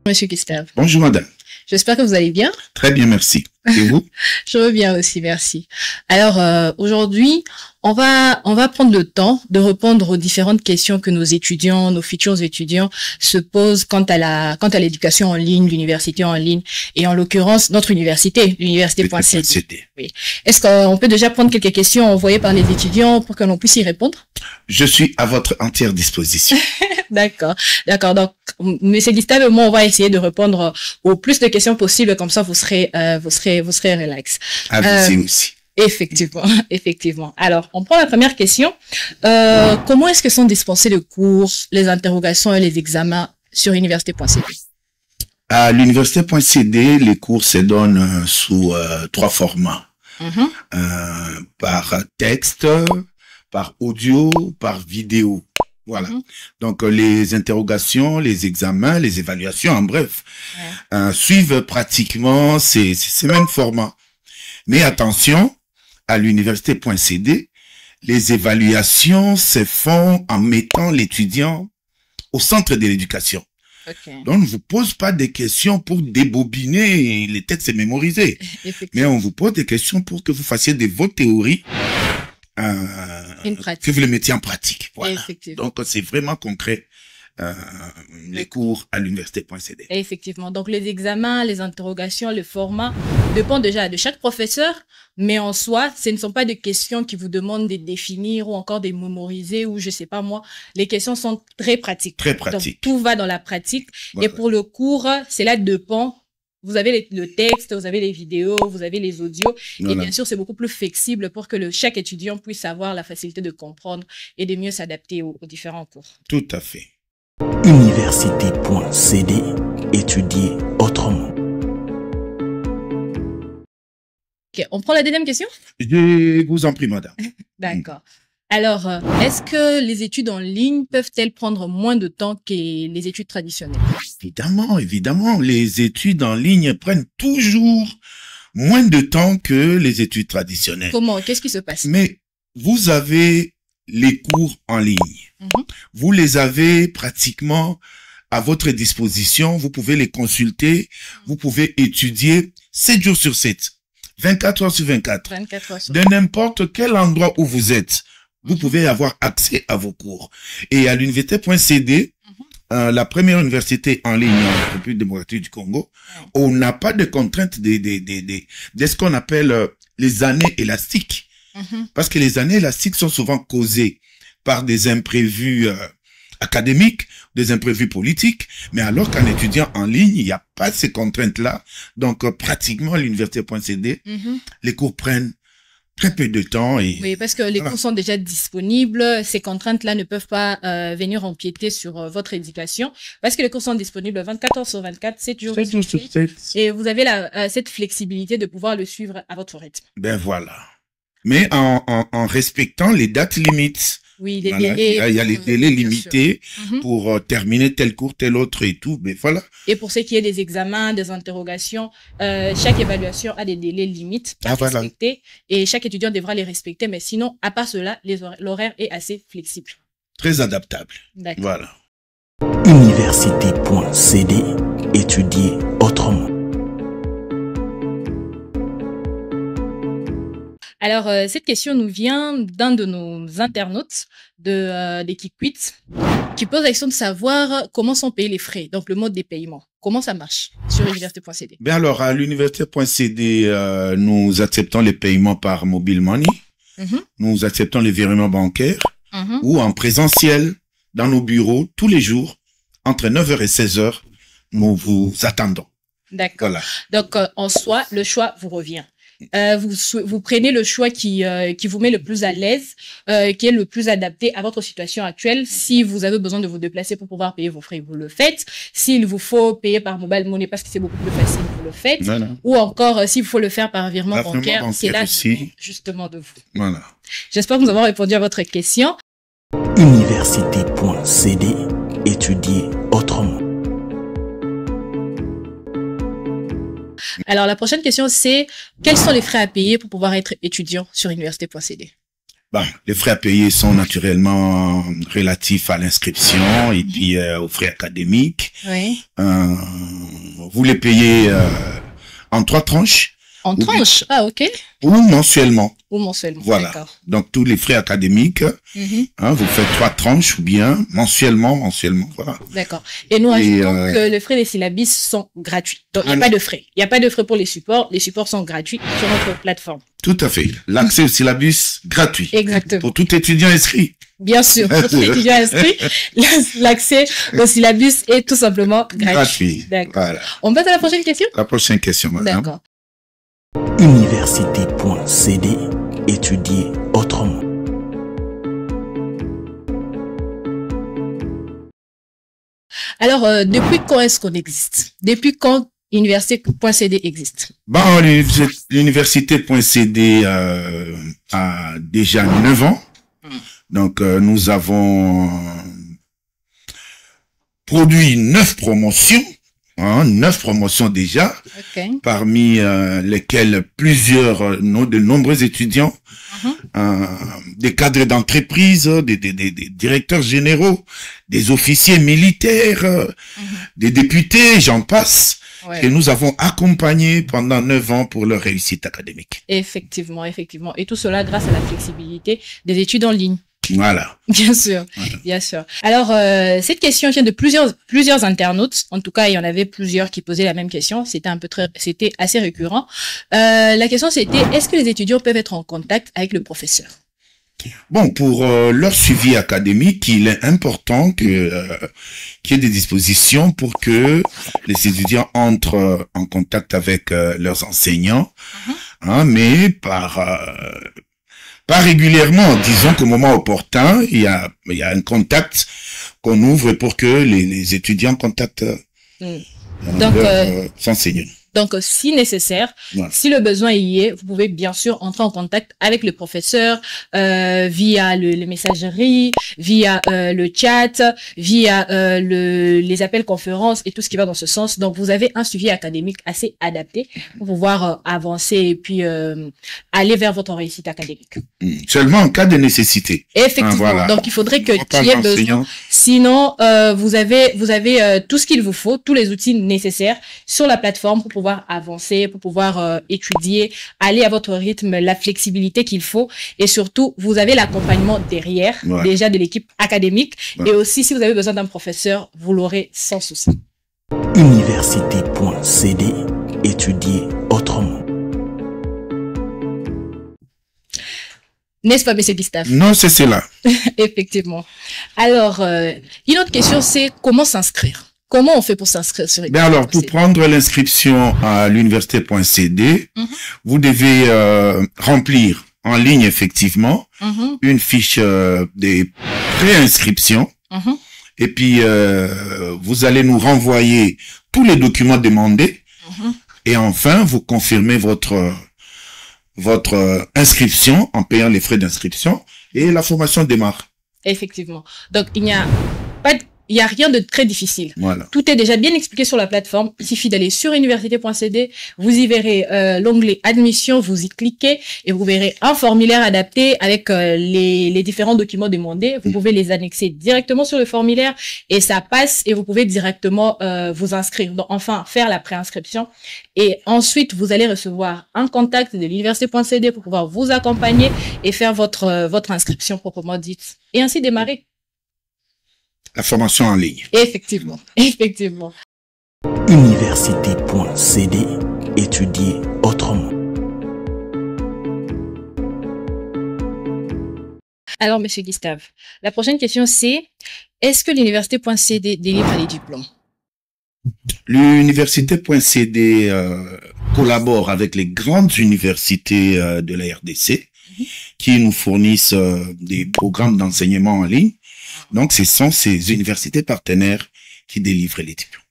Monsieur Gustave. Bonjour madame. J'espère que vous allez bien. Très bien, merci. Et vous? Je veux bien aussi, merci. Alors, aujourd'hui, on va prendre le temps de répondre aux différentes questions que nos étudiants, nos futurs étudiants se posent quant à l'éducation en ligne, l'université en ligne, et en l'occurrence, notre université, l'université.cd. Oui. Est-ce qu'on peut déjà prendre quelques questions envoyées par les étudiants pour que l'on puisse y répondre? Je suis à votre entière disposition. D'accord. Donc, Monsieur Gustave et moi, on va essayer de répondre au plus de questions possibles, comme ça, vous serez relax. Allez-y aussi. Effectivement. Alors, on prend la première question. Comment est-ce que sont dispensés les cours, les interrogations et les examens sur université.cd? À l'université.cd, les cours se donnent sous 3 formats. Par texte, par audio, par vidéo. Voilà. Donc, les interrogations, les examens, les évaluations, en bref, suivent pratiquement ces mêmes formats. Mais attention, à l'université.cd, les évaluations se font en mettant l'étudiant au centre de l'éducation. Donc, on ne vous pose pas des questions pour débobiner les textes mémorisés. Mais on vous pose des questions pour que vous fassiez de vos théories que vous le mettiez en pratique. Voilà. Donc, c'est vraiment concret, les cours à l'université.cd. Effectivement. Donc, les examens, les interrogations, le format dépend déjà de chaque professeur, mais en soi, ce ne sont pas des questions qui vous demandent de définir ou encore de mémoriser ou je sais pas moi. Les questions sont très pratiques. Très pratiques. Donc, tout va dans la pratique. Voilà. Et pour le cours, cela dépend. Vous avez le texte, vous avez les vidéos, vous avez les audios. Voilà. Et bien sûr, c'est beaucoup plus flexible pour que chaque étudiant puisse avoir la facilité de comprendre et de mieux s'adapter aux différents cours. Tout à fait. Université.cd, étudier autrement. Ok, on prend la deuxième question? Je vous en prie, madame. D'accord. Alors, est-ce que les études en ligne peuvent-elles prendre moins de temps que les études traditionnelles? Évidemment. Les études en ligne prennent toujours moins de temps que les études traditionnelles. Comment? Qu'est-ce qui se passe? Mais vous avez les cours en ligne. Vous les avez pratiquement à votre disposition. Vous pouvez les consulter. Vous pouvez étudier 7 jours sur 7, 24 heures sur 24. De n'importe quel endroit où vous êtes. Vous pouvez avoir accès à vos cours. Et à l'université.cd, la première université en ligne en République démocratique du Congo, on n'a pas de contraintes de ce qu'on appelle les années élastiques. Parce que les années élastiques sont souvent causées par des imprévus académiques, des imprévus politiques, mais alors qu'en étudiant en ligne, il n'y a pas ces contraintes-là. Donc, pratiquement, à l'université.cd, les cours prennent très peu de temps. Et oui, parce que les cours sont déjà disponibles. Ces contraintes-là ne peuvent pas venir empiéter sur votre éducation. Parce que les cours sont disponibles 24 heures sur 24, 7 jours sur 7. Et vous avez cette flexibilité de pouvoir le suivre à votre rythme. Ben voilà. Mais en respectant les dates limites. Oui, les voilà. délais. Il y a les délais limités pour terminer tel cours, tel autre et tout. Mais voilà. Et pour ce qui est des examens, des interrogations, chaque évaluation a des délais limites à respecter. Et chaque étudiant devra les respecter. Mais sinon, à part cela, l'horaire est assez flexible. Très adaptable. D'accord. Voilà. Université.cd, étudier autrement. Alors, cette question nous vient d'un de nos internautes de Kikwit qui pose la question de savoir comment sont payés les frais, donc le mode des paiements. Comment ça marche sur l'université.cd? Ben alors, à l'université.cd, nous acceptons les paiements par mobile money, nous acceptons les virements bancaires ou en présentiel dans nos bureaux tous les jours, entre 9h et 16h, nous vous attendons. D'accord. Voilà. Donc, en soi, le choix vous revient. Vous prenez le choix qui vous met le plus à l'aise, qui est le plus adapté à votre situation actuelle. Si vous avez besoin de vous déplacer pour pouvoir payer vos frais, vous le faites. S'il vous faut payer par mobile money parce que c'est beaucoup plus facile, vous le faites. Voilà. Ou encore, s'il faut le faire par virement bancaire, c'est là justement de vous. Voilà. J'espère que nous avons répondu à votre question. Université.cd, étudier autrement. Alors, la prochaine question, c'est quels sont les frais à payer pour pouvoir être étudiant sur université.cd? Bon, les frais à payer sont naturellement relatifs à l'inscription et puis aux frais académiques. Oui. Vous les payez en 3 tranches. En tranches? Ah, ok. Ou mensuellement. Ou mensuellement. Voilà. Donc tous les frais académiques, vous faites 3 tranches ou bien mensuellement, voilà. D'accord. Et nous ajoutons que les frais des syllabus sont gratuits. Donc il n'y a pas de frais. Il n'y a pas de frais pour les supports. Les supports sont gratuits sur notre plateforme. Tout à fait. L'accès au syllabus gratuit. Exactement. Pour tout étudiant inscrit. Bien sûr, pour tout étudiant inscrit, l'accès au syllabus est tout simplement gratuit. D'accord. Voilà. On passe à la prochaine question? La prochaine question, madame. D'accord. Université.cd, étudier autrement. Alors, depuis quand est-ce qu'on existe? Depuis quand Université.cd existe? Bon, l'université.cd a déjà 9 ans. Donc, nous avons produit 9 promotions. 9 promotions déjà, parmi lesquelles de nombreux étudiants, des cadres d'entreprise, des directeurs généraux, des officiers militaires, des députés, j'en passe, que nous avons accompagnés pendant 9 ans pour leur réussite académique. Effectivement, effectivement. Et tout cela grâce à la flexibilité des études en ligne. Voilà. Bien sûr, bien sûr. Alors, cette question vient de plusieurs internautes. En tout cas, il y en avait plusieurs qui posaient la même question. C'était c'était assez récurrent. La question c'était, est-ce que les étudiants peuvent être en contact avec le professeur? Bon, pour leur suivi académique, il est important qu'il y ait des dispositions pour que les étudiants entrent en contact avec leurs enseignants, mais pas régulièrement, disons qu'au moment opportun, il y a un contact qu'on ouvre pour que les étudiants contactent leurs enseignants. Donc, si nécessaire, si le besoin y est, vous pouvez bien sûr entrer en contact avec le professeur via les messageries, via le chat, via les appels conférences et tout ce qui va dans ce sens. Donc, vous avez un suivi académique assez adapté pour pouvoir avancer et puis aller vers votre réussite académique. Seulement en cas de nécessité. Effectivement. Voilà. Donc, il faudrait que tu aies besoin. Sinon, vous avez tout ce qu'il vous faut, tous les outils nécessaires sur la plateforme pour pouvoir avancer, pour pouvoir étudier, aller à votre rythme, la flexibilité qu'il faut et surtout, vous avez l'accompagnement derrière, déjà de l'équipe académique et aussi, si vous avez besoin d'un professeur, vous l'aurez sans souci. Université.cd, étudier autrement. N'est-ce pas, monsieur Gustave? Non, c'est cela. Effectivement. Alors, une autre question, c'est comment s'inscrire? Comment on fait pour s'inscrire sur l'université? Alors, pour prendre l'inscription à l'université.cd, vous devez remplir en ligne, effectivement, une fiche des préinscriptions. Et puis, vous allez nous renvoyer tous les documents demandés. Et enfin, vous confirmez votre inscription en payant les frais d'inscription et la formation démarre. Effectivement. Donc, il n'y a rien de très difficile. Voilà. Tout est déjà bien expliqué sur la plateforme. Il suffit d'aller sur université.cd. Vous y verrez l'onglet admission. Vous y cliquez et vous verrez un formulaire adapté avec les différents documents demandés. Vous pouvez les annexer directement sur le formulaire et ça passe et vous pouvez directement vous inscrire. Donc, enfin, faire la préinscription. Et ensuite, vous allez recevoir un contact de l'université.cd pour pouvoir vous accompagner et faire votre inscription proprement dite. Et ainsi démarrer. La formation en ligne. Effectivement, effectivement. Université.cd, étudier autrement. Alors, monsieur Gustave, la prochaine question c'est, est-ce que l'université.cd délivre les diplômes? L'université.cd collabore avec les grandes universités de la RDC qui nous fournissent des programmes d'enseignement en ligne. Donc, ce sont ces universités partenaires qui délivrent les diplômes.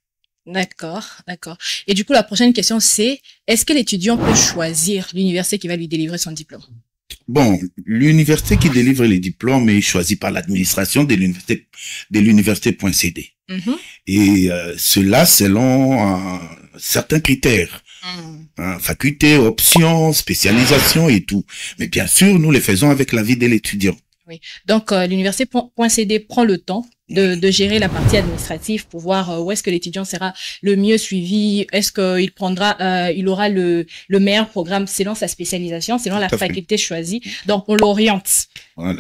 D'accord, d'accord. Et du coup, la prochaine question, c'est, est-ce que l'étudiant peut choisir l'université qui va lui délivrer son diplôme? Bon, l'université qui délivre les diplômes est choisie par l'administration de l'université.cd. Et cela selon certains critères. Faculté, options, spécialisation et tout. Mais bien sûr, nous les faisons avec l'avis de l'étudiant. Oui. Donc, l'université.cd prend le temps de gérer la partie administrative pour voir où est-ce que l'étudiant sera le mieux suivi, est-ce qu'il prendra, il aura le meilleur programme selon sa spécialisation, selon la faculté choisie. Donc, on l'oriente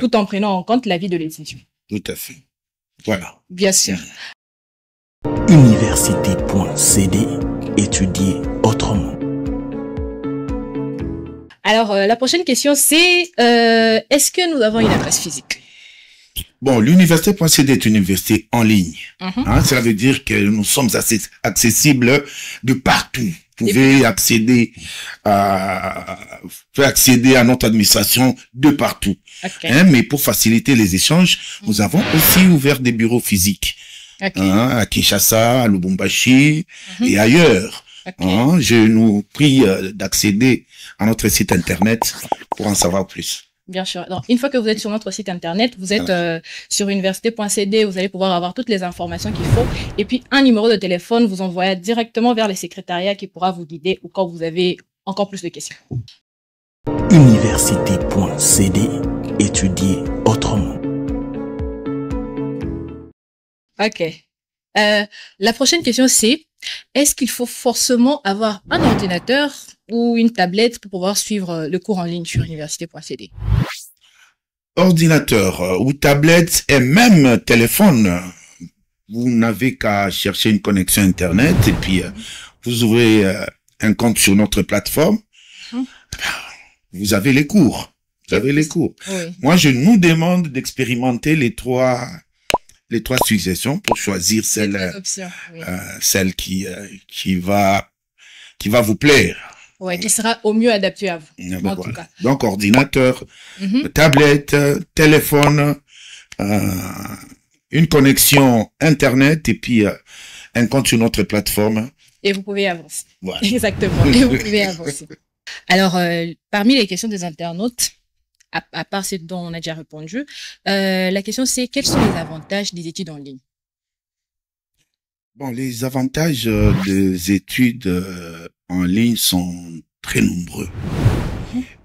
tout en prenant en compte l'avis de l'étudiant. Tout à fait. Voilà. Bien sûr. Université.cd, étudier autrement. Alors, la prochaine question, c'est est-ce que nous avons une adresse physique? Bon, l'université.cd est une université en ligne. Ça veut dire que nous sommes assez accessibles de partout. Vous pouvez accéder à notre administration de partout. Mais pour faciliter les échanges, nous avons aussi ouvert des bureaux physiques à Kinshasa, à Lubumbashi et ailleurs. Je nous prie d'accéder à notre site internet pour en savoir plus. Bien sûr. Donc, une fois que vous êtes sur notre site internet, vous êtes sur université.cd, vous allez pouvoir avoir toutes les informations qu'il faut. Et puis, un numéro de téléphone vous envoie directement vers les secrétariats qui pourra vous guider ou quand vous avez encore plus de questions. Université.cd, étudier autrement. Ok. La prochaine question, c'est est-ce qu'il faut forcément avoir un ordinateur ou une tablette pour pouvoir suivre le cours en ligne sur université.cd? Ordinateur ou tablette et même téléphone. Vous n'avez qu'à chercher une connexion Internet et puis vous ouvrez un compte sur notre plateforme. Vous avez les cours. Vous avez les cours. Oui. Moi, je nous demande d'expérimenter les trois suggestions pour choisir celle qui va vous plaire. Ouais, qui sera au mieux adapté à vous. En tout cas. Donc ordinateur, tablette, téléphone, une connexion internet et puis un compte sur notre plateforme. Et vous pouvez avancer. Voilà. Exactement. Et vous pouvez avancer. Alors, parmi les questions des internautes, à part celles dont on a déjà répondu, la question c'est quels sont les avantages des études en ligne? Bon, les avantages des études en ligne sont très nombreux.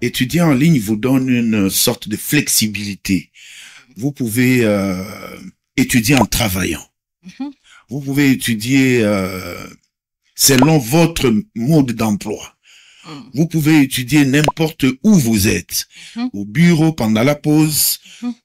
Étudier en ligne vous donne une sorte de flexibilité. Vous pouvez étudier en travaillant. Vous pouvez étudier selon votre mode d'emploi. Vous pouvez étudier n'importe où vous êtes, au bureau, pendant la pause,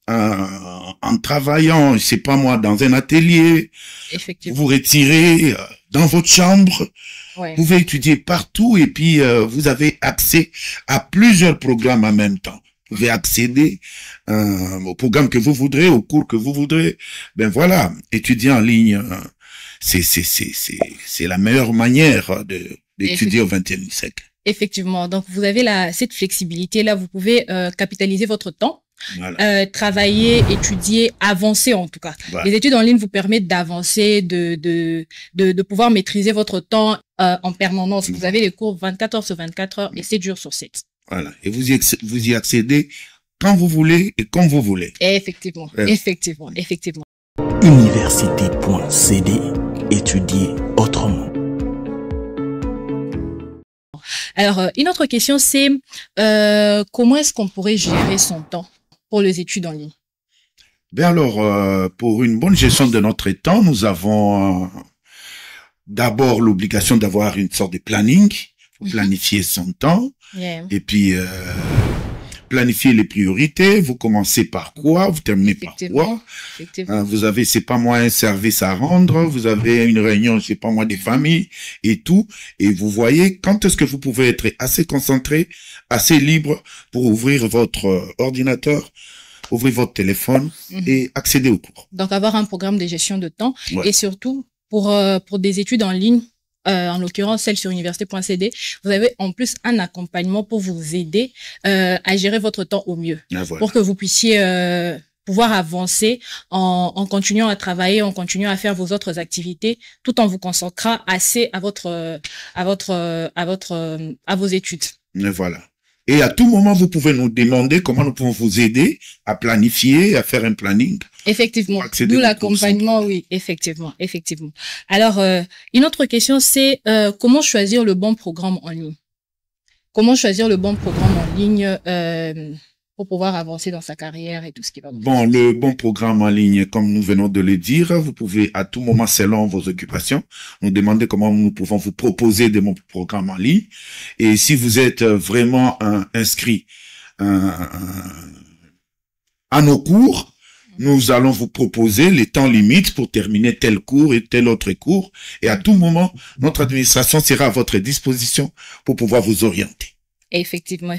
en travaillant, je sais pas moi, dans un atelier. Effectivement. Vous retirez dans votre chambre. Vous pouvez étudier partout et puis vous avez accès à plusieurs programmes en même temps. Vous pouvez accéder au programme que vous voudrez, au cours que vous voudrez. Ben voilà, étudier en ligne, c'est la meilleure manière d'étudier au XXIe siècle. Effectivement. Donc, vous avez cette flexibilité-là. Vous pouvez capitaliser votre temps, travailler, étudier, avancer en tout cas. Les études en ligne vous permettent d'avancer, de pouvoir maîtriser votre temps en permanence. Vous avez les cours 24 heures sur 24 heures et 7 jours sur 7. Voilà. Et vous y accédez quand vous voulez et comme vous voulez. Effectivement. Effectivement. Effectivement. Université.cd, étudier autrement. Alors, une autre question, c'est comment est-ce qu'on pourrait gérer son temps pour les études en ligne? Ben alors, pour une bonne gestion de notre temps, nous avons d'abord l'obligation d'avoir une sorte de planning, pour planifier son temps, et puis planifier les priorités. Vous commencez par quoi, vous terminez par quoi. Vous avez, c'est pas moi, un service à rendre, vous avez une réunion, c'est pas moi, des familles et tout. Et vous voyez quand est-ce que vous pouvez être assez concentré, assez libre pour ouvrir votre ordinateur, ouvrir votre téléphone et accéder au cours. Donc avoir un programme de gestion de temps et surtout pour des études en ligne, en l'occurrence celle sur université.cd, vous avez en plus un accompagnement pour vous aider à gérer votre temps au mieux, pour que vous puissiez pouvoir avancer en continuant à travailler, en continuant à faire vos autres activités, tout en vous concentrant assez à vos études. Voilà. Et à tout moment, vous pouvez nous demander comment nous pouvons vous aider à planifier, à faire un planning. Effectivement. D'où l'accompagnement, oui, effectivement. Alors, une autre question, c'est comment choisir le bon programme en ligne? Comment choisir le bon programme en ligne pour pouvoir avancer dans sa carrière et tout ce qui va. Bon, le bon programme en ligne, comme nous venons de le dire, vous pouvez à tout moment, selon vos occupations, nous demander comment nous pouvons vous proposer des bons programmes en ligne. Et si vous êtes vraiment inscrit à nos cours, nous allons vous proposer les temps limites pour terminer tel cours et tel autre cours. Et à tout moment, notre administration sera à votre disposition pour pouvoir vous orienter. Effectivement.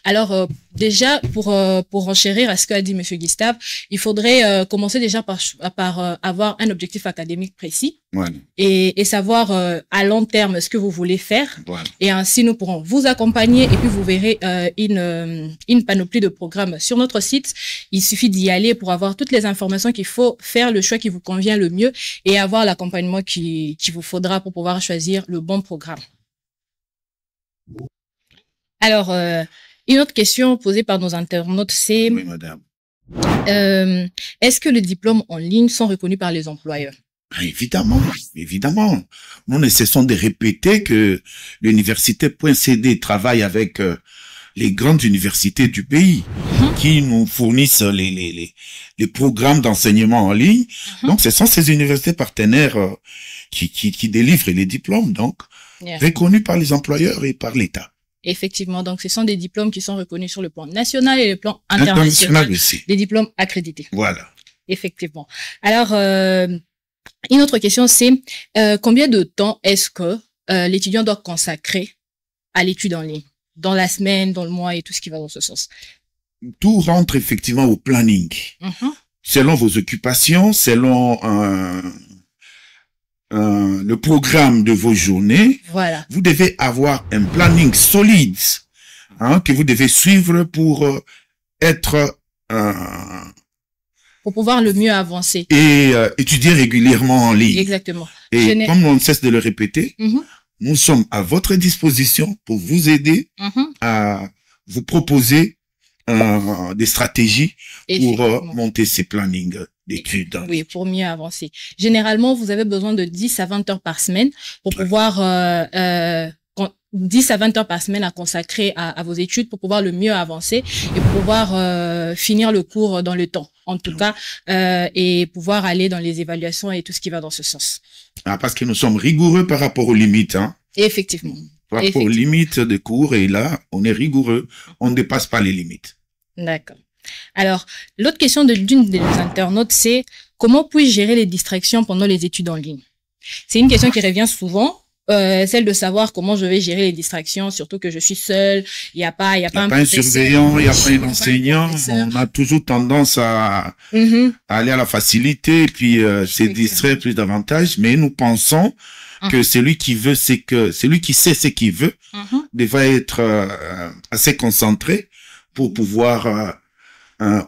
Alors déjà pour renchérir à ce qu'a dit Monsieur Gustave, il faudrait commencer déjà par avoir un objectif académique précis, voilà, et savoir à long terme ce que vous voulez faire. Voilà. Et ainsi nous pourrons vous accompagner et puis vous verrez une panoplie de programmes sur notre site. Il suffit d'y aller pour avoir toutes les informations qu'il faut, faire le choix qui vous convient le mieux et avoir l'accompagnement qui vous faudra pour pouvoir choisir le bon programme. Alors, une autre question posée par nos internautes, c'est oui, madame. Est-ce que les diplômes en ligne sont reconnus par les employeurs? Évidemment. Nous ne cessons de répéter que l'université.cd travaille avec les grandes universités du pays qui nous fournissent les programmes d'enseignement en ligne. Donc, ce sont ces universités partenaires qui délivrent les diplômes, donc reconnus par les employeurs et par l'État. Effectivement, donc ce sont des diplômes qui sont reconnus sur le plan national et le plan international aussi. Des diplômes accrédités. Voilà. Effectivement. Alors, une autre question, c'est combien de temps est-ce que l'étudiant doit consacrer à l'étude en ligne? Dans la semaine, dans le mois et tout ce qui va dans ce sens? Tout rentre effectivement au planning. Selon vos occupations, selon le programme de vos journées, voilà, vous devez avoir un planning solide que vous devez suivre pour être pour pouvoir le mieux avancer et étudier régulièrement en ligne. Exactement. Et comme on ne cesse de le répéter, nous sommes à votre disposition pour vous aider à vous proposer des stratégies pour monter ces plannings d'études. Oui, pour mieux avancer. Généralement, vous avez besoin de 10 à 20 heures par semaine pour pouvoir 10 à 20 heures par semaine à consacrer à vos études pour pouvoir le mieux avancer et pour pouvoir finir le cours dans le temps, en tout cas, et pouvoir aller dans les évaluations et tout ce qui va dans ce sens. Ah, parce que nous sommes rigoureux par rapport aux limites. Effectivement. Par rapport aux limites de cours, et là, on est rigoureux, on ne dépasse pas les limites. D'accord. Alors, l'autre question d'une des internautes, c'est comment puis-je gérer les distractions pendant les études en ligne? C'est une question qui revient souvent, celle de savoir comment je vais gérer les distractions, surtout que je suis seule, il n'y a pas un surveillant, il n'y a pas un enseignant, on a toujours tendance à aller à la facilité et puis se distraire plus davantage, mais nous pensons que celui qui sait ce qu'il veut, devrait être assez concentré pour pouvoir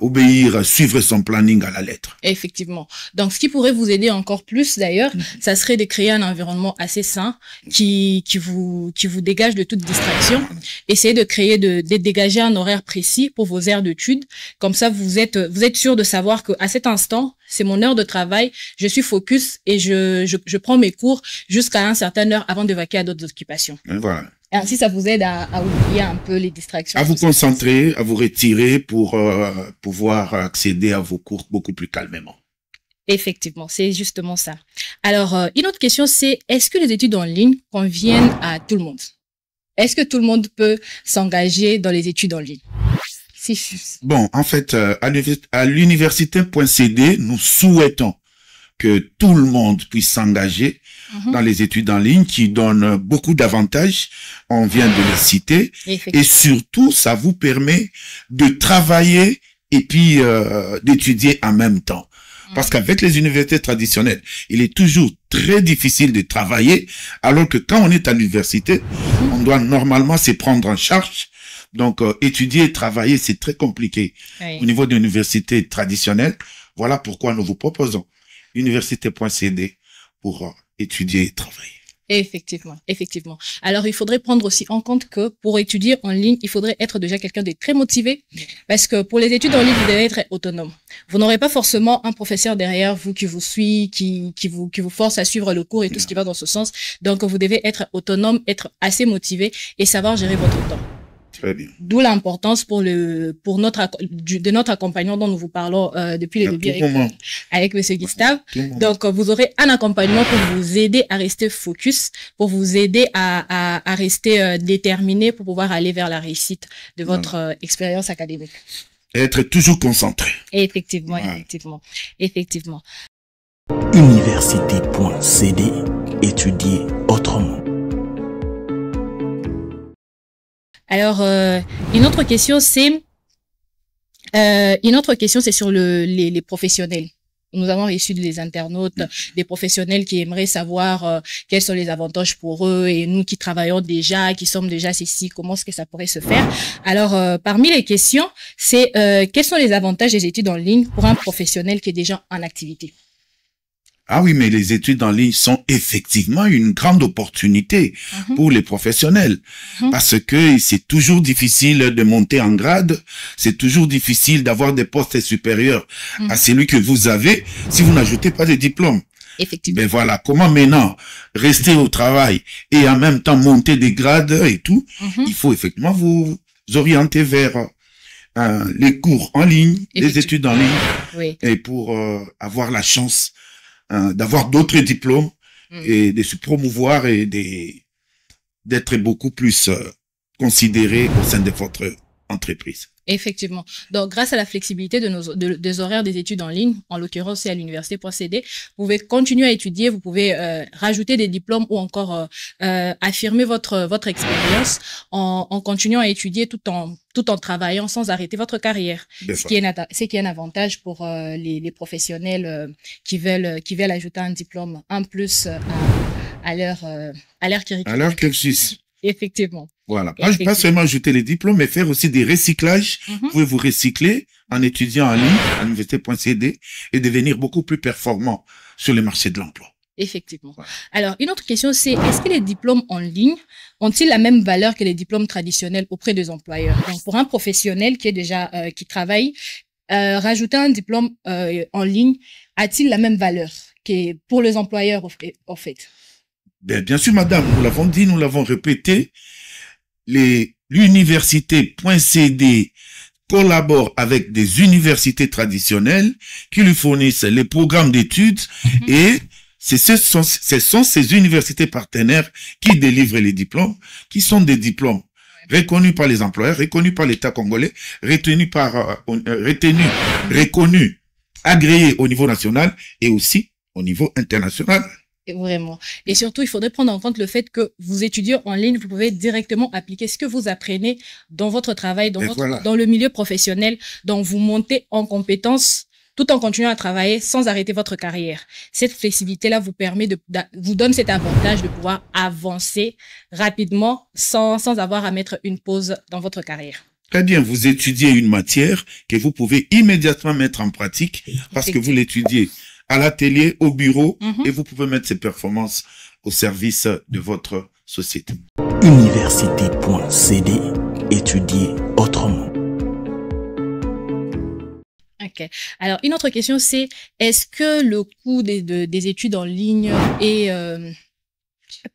obéir, suivre son planning à la lettre. Effectivement. Donc, ce qui pourrait vous aider encore plus, d'ailleurs, ça serait de créer un environnement assez sain qui vous dégage de toute distraction. Essayez de dégager un horaire précis pour vos heures d'études. Comme ça, vous êtes sûr de savoir que à cet instant, c'est mon heure de travail, je suis focus et je prends mes cours jusqu'à une certaine heure avant de vaquer à d'autres occupations. Et voilà. Et ainsi, ça vous aide à oublier un peu les distractions. À vous concentrer, à vous retirer pour pouvoir accéder à vos cours beaucoup plus calmement. Effectivement, c'est justement ça. Alors, une autre question, c'est est-ce que les études en ligne conviennent à tout le monde? Est-ce que tout le monde peut s'engager dans les études en ligne? Bon, en fait, à l'université.cd, nous souhaitons que tout le monde puisse s'engager dans les études en ligne qui donnent beaucoup d'avantages. On vient de les citer. Et surtout, ça vous permet de travailler et puis d'étudier en même temps. Parce qu'avec les universités traditionnelles, il est toujours très difficile de travailler, alors que quand on est à l'université, on doit normalement se prendre en charge. Donc, étudier et travailler, c'est très compliqué. Au niveau de l'université traditionnelle, voilà pourquoi nous vous proposons université.cd pour étudier et travailler. Effectivement, effectivement. Alors, il faudrait prendre aussi en compte que pour étudier en ligne, il faudrait être déjà quelqu'un de très motivé parce que pour les études en ligne, vous devez être autonome. Vous n'aurez pas forcément un professeur derrière vous qui vous suit, qui vous force à suivre le cours et tout ce qui va dans ce sens. Donc, vous devez être autonome, être assez motivé et savoir gérer votre temps. Très bien. D'où l'importance de notre accompagnement dont nous vous parlons depuis le début avec Monsieur Gustave. Donc, vous aurez un accompagnement pour vous aider à rester focus, pour vous aider à rester déterminé pour pouvoir aller vers la réussite de votre expérience académique. Être toujours concentré. Effectivement, Ouais. effectivement. Université.cd, étudier autrement. Alors, une autre question, c'est sur les professionnels. Nous avons reçu des internautes, des professionnels qui aimeraient savoir quels sont les avantages pour eux et nous qui travaillons déjà, qui sommes déjà ici, comment est-ce que ça pourrait se faire. Alors, parmi les questions, c'est quels sont les avantages des études en ligne pour un professionnel qui est déjà en activité? Ah oui, mais les études en ligne sont effectivement une grande opportunité pour les professionnels parce que c'est toujours difficile de monter en grade, c'est toujours difficile d'avoir des postes supérieurs à celui que vous avez si vous n'ajoutez pas de diplôme. Effectivement. Ben voilà, comment maintenant rester au travail et en même temps monter des grades et tout, il faut effectivement vous orienter vers les cours en ligne, les études en ligne, Oui. et pour avoir la chance d'avoir d'autres diplômes et de se promouvoir et d'être beaucoup plus considéré au sein de votre entreprise. Effectivement. Donc, grâce à la flexibilité des horaires des études en ligne, en l'occurrence, c'est à l'université.cd, vous pouvez continuer à étudier, vous pouvez rajouter des diplômes ou encore affirmer votre expérience en continuant à étudier tout en travaillant sans arrêter votre carrière. Ce qui est un avantage pour les professionnels qui veulent ajouter un diplôme en plus à leur curriculum. À leur cursus. Effectivement. Voilà. Pas seulement ajouter les diplômes, mais faire aussi des recyclages. Vous pouvez vous recycler en étudiant en ligne à l'université.cd et devenir beaucoup plus performant sur le marché de l'emploi. Effectivement. Voilà. Alors, une autre question, c'est est-ce que les diplômes en ligne ont-ils la même valeur que les diplômes traditionnels auprès des employeurs? Donc, pour un professionnel qui est déjà qui travaille, rajouter un diplôme en ligne a-t-il la même valeur que pour les employeurs en fait? Bien sûr, madame, nous l'avons dit, nous l'avons répété, l'université.cd collabore avec des universités traditionnelles qui lui fournissent les programmes d'études et ce sont ces universités partenaires qui délivrent les diplômes, qui sont des diplômes reconnus par les employeurs, reconnus par l'État congolais, reconnus, agréés au niveau national et aussi au niveau international. Vraiment. Et surtout, il faudrait prendre en compte le fait que vous étudiez en ligne, vous pouvez directement appliquer ce que vous apprenez dans votre travail, dans le milieu professionnel, donc vous montez en compétences tout en continuant à travailler sans arrêter votre carrière. Cette flexibilité-là vous permet vous donne cet avantage de pouvoir avancer rapidement sans avoir à mettre une pause dans votre carrière. Très bien, vous étudiez une matière que vous pouvez immédiatement mettre en pratique parce que vous l'étudiez à l'atelier, au bureau, et vous pouvez mettre ces performances au service de votre société. Université.cd, étudier autrement. Ok. Alors, une autre question, c'est est-ce que le coût des études en ligne peut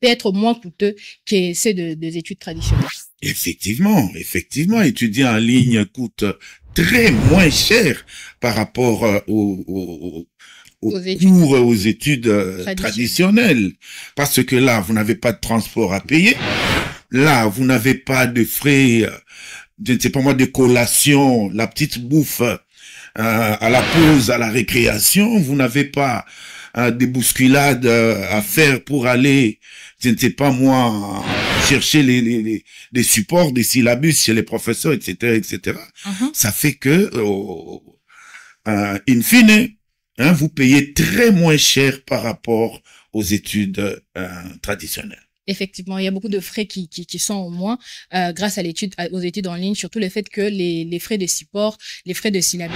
être moins coûteux que ceux des études traditionnelles? Effectivement, étudier en ligne coûte très moins cher par rapport aux études traditionnelles. Parce que là, vous n'avez pas de transport à payer. Là, vous n'avez pas de frais, je ne sais pas moi, de collation, la petite bouffe à la pause, à la récréation. Vous n'avez pas des bousculades à faire pour aller, je ne sais pas moi, chercher les supports, des syllabus chez les professeurs, etc., etc. Ça fait que, in fine, vous payez très moins cher par rapport aux études traditionnelles. Effectivement, il y a beaucoup de frais qui sont au moins grâce à aux études en ligne, surtout le fait que les frais de support, les frais de syllabus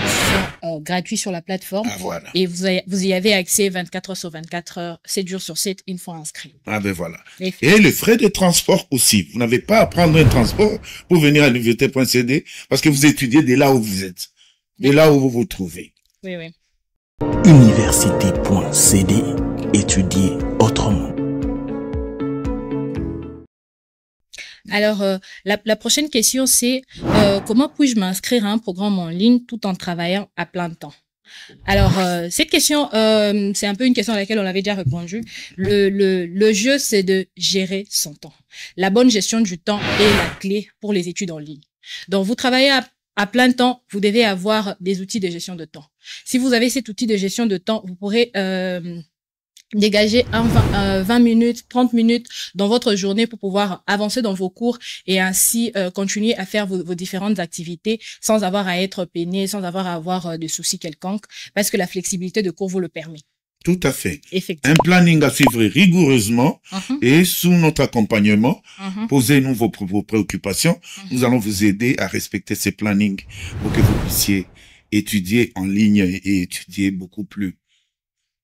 sont gratuits sur la plateforme. Ah, voilà. Et vous y avez accès 24 heures sur 24 heures, 7 jours sur 7, une fois inscrit. Ah ben voilà. Et les frais de transport aussi. Vous n'avez pas à prendre un transport pour venir à l'université.cd parce que vous étudiez dès là où vous êtes, dès là où vous vous trouvez. Oui, oui. Université.cd, étudier autrement. Alors, la prochaine question, c'est comment puis-je m'inscrire à un programme en ligne tout en travaillant à plein temps? Alors, cette question, c'est un peu une question à laquelle on avait déjà répondu. Le jeu, c'est de gérer son temps. La bonne gestion du temps est la clé pour les études en ligne. Donc, vous travaillez à plein temps, vous devez avoir des outils de gestion de temps. Si vous avez cet outil de gestion de temps, vous pourrez dégager 20 minutes, 30 minutes dans votre journée pour pouvoir avancer dans vos cours et ainsi continuer à faire vos différentes activités sans avoir à être peiné, sans avoir à avoir de soucis quelconques, parce que la flexibilité de cours vous le permet. Tout à fait. Effectivement. Un planning à suivre rigoureusement et sous notre accompagnement, posez-nous vos préoccupations. Nous allons vous aider à respecter ces plannings pour que vous puissiez étudier en ligne et étudier beaucoup plus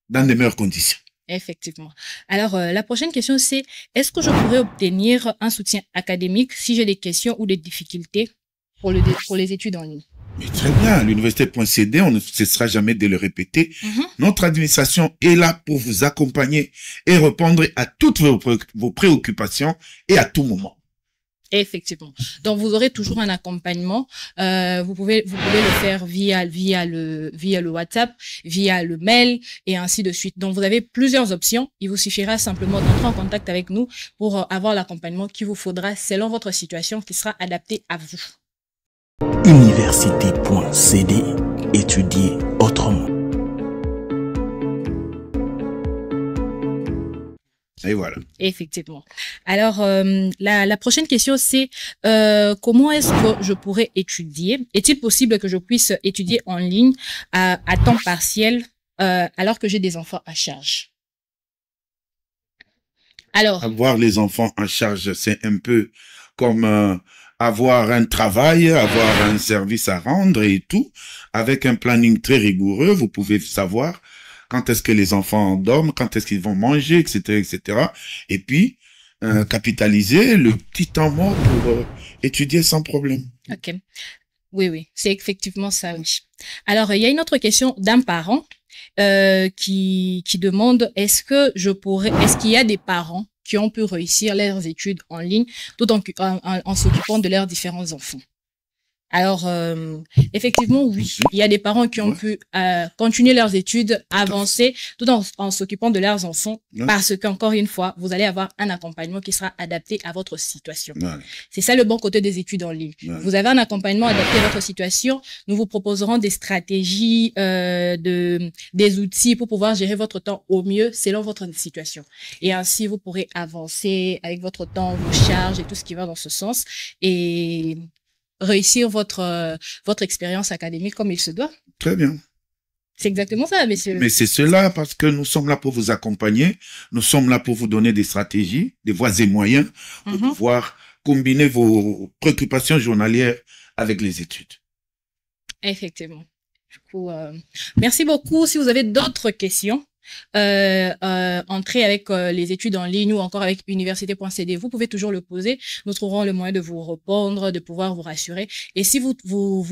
dans de meilleures conditions. Effectivement. Alors, la prochaine question, c'est est-ce que je pourrais obtenir un soutien académique si j'ai des questions ou des difficultés pour les études en ligne? Mais très bien, l'université.cd, on ne cessera jamais de le répéter. Notre administration est là pour vous accompagner et répondre à toutes vos préoccupations et à tout moment. Effectivement. Donc, vous aurez toujours un accompagnement. Vous pouvez le faire via le WhatsApp, via le mail et ainsi de suite. Donc, vous avez plusieurs options. Il vous suffira simplement d'entrer en contact avec nous pour avoir l'accompagnement qu'il vous faudra selon votre situation qui sera adapté à vous. Université.cd, étudier autrement. Et voilà. Effectivement. Alors, la prochaine question, c'est comment est-ce que je pourrais étudier? Est-il possible que je puisse étudier en ligne à temps partiel alors que j'ai des enfants à charge? Alors, avoir les enfants en charge, c'est un peu comme avoir un travail, avoir un service à rendre et tout. Avec un planning très rigoureux, vous pouvez savoir quand est-ce que les enfants dorment, quand est-ce qu'ils vont manger, etc., etc. Et puis, capitaliser le petit temps mort pour étudier sans problème. Ok. Oui, oui, c'est effectivement ça, oui. Alors, il y a une autre question d'un parent qui demande est-ce qu'il y a des parents qui ont pu réussir leurs études en ligne tout en s'occupant de leurs différents enfants? Alors, effectivement, oui, il y a des parents qui ont pu continuer leurs études, avancer, tout en s'occupant de leurs enfants, parce qu'encore une fois, vous allez avoir un accompagnement qui sera adapté à votre situation. C'est ça le bon côté des études en ligne. Vous avez un accompagnement adapté à votre situation. Nous vous proposerons des stratégies, des outils pour pouvoir gérer votre temps au mieux selon votre situation. Et ainsi, vous pourrez avancer avec votre temps, vos charges et tout ce qui va dans ce sens. Et réussir votre expérience académique comme il se doit. Très bien. C'est exactement ça, messieurs. Mais c'est cela parce que nous sommes là pour vous accompagner. Nous sommes là pour vous donner des stratégies, des voies et moyens pour pouvoir combiner vos préoccupations journalières avec les études. Effectivement. Du coup, merci beaucoup. Si vous avez d'autres questions, entrer avec les études en ligne ou encore avec université.cd, vous pouvez toujours le poser. Nous trouverons le moyen de vous répondre, de pouvoir vous rassurer. Et si vous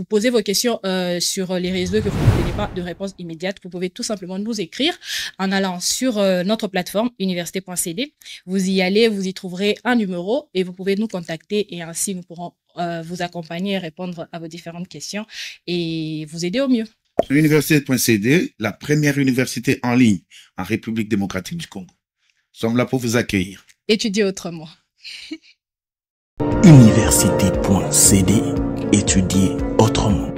posez vos questions sur les réseaux que vous ne n'obtenez pas de réponse immédiate, vous pouvez tout simplement nous écrire en allant sur notre plateforme université.cd. Vous y allez, vous y trouverez un numéro et vous pouvez nous contacter et ainsi nous pourrons vous accompagner et répondre à vos différentes questions et vous aider au mieux. Université.cd, la première université en ligne en République démocratique du Congo. Nous sommes là pour vous accueillir. Étudier autrement. Université.cd, étudier autrement.